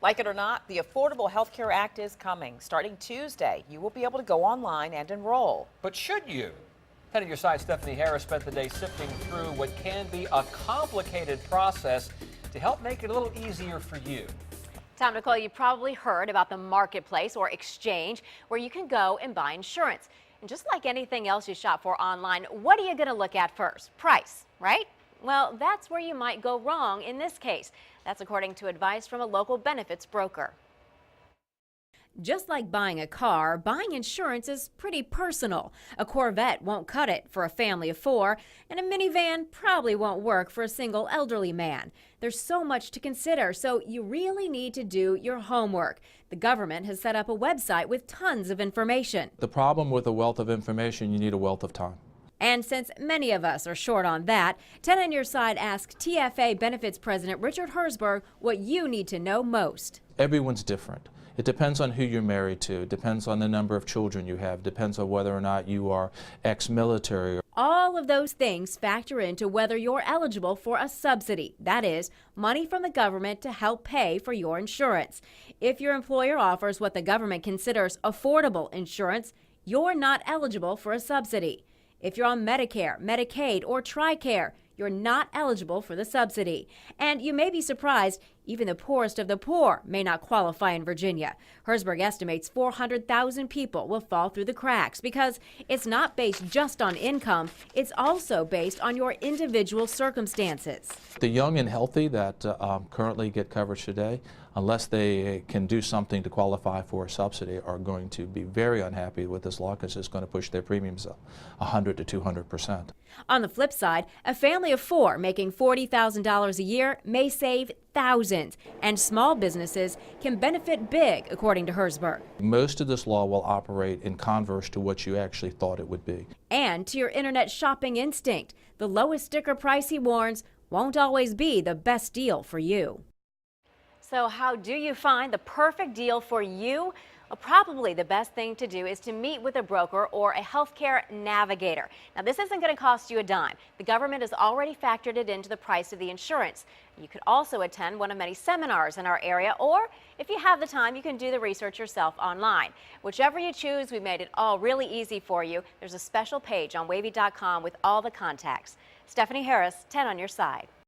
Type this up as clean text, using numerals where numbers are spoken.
Like it or not, the Affordable Health Care Act is coming. Starting Tuesday, you will be able to go online and enroll. But should you? 10 on your side, Stephanie Harris spent the day sifting through what can be a complicated process to help make it a little easier for you. Tom, Nicole, you probably heard about the marketplace or exchange where you can go and buy insurance. And just like anything else you shop for online, what are you going to look at first? Price, right? Well, that's where you might go wrong in this case. That's according to advice from a local benefits broker. Just like buying a car, buying insurance is pretty personal. A Corvette won't cut it for a family of 4, and a minivan probably won't work for a single elderly man. There's so much to consider, so you really need to do your homework. The government has set up a website with tons of information. The problem with a wealth of information, you need a wealth of time. And since many of us are short on that, 10 on your side asked TFA Benefits President Richard Herzberg what you need to know most. Everyone's different. It depends on who you're married to, depends on the number of children you have, depends on whether or not you are ex-military. All of those things factor into whether you're eligible for a subsidy. That is, money from the government to help pay for your insurance. If your employer offers what the government considers affordable insurance, you're not eligible for a subsidy. If you're on Medicare, Medicaid, or TRICARE, you're not eligible for the subsidy. And you may be surprised, even the poorest of the poor may not qualify in Virginia. Herzberg estimates 400,000 people will fall through the cracks because it's not based just on income, it's also based on your individual circumstances. The young and healthy that currently get coverage today, unless they can do something to qualify for a subsidy, are going to be very unhappy with this law because it's going to push their premiums up 100 to 200%. On the flip side, a family of 4 making $40,000 a year may save thousands, and small businesses can benefit big, according to Herzberg. Most of this law will operate in converse to what you actually thought it would be. And to your internet shopping instinct, the lowest sticker price, he warns, won't always be the best deal for you. So how do you find the perfect deal for you? Well, probably the best thing to do is to meet with a broker or a healthcare navigator. Now, this isn't going to cost you a dime. The government has already factored it into the price of the insurance. You could also attend one of many seminars in our area, or if you have the time, you can do the research yourself online. Whichever you choose, we made it all really easy for you. There's a special page on wavy.com with all the contacts. Stephanie Harris, 10 on your side.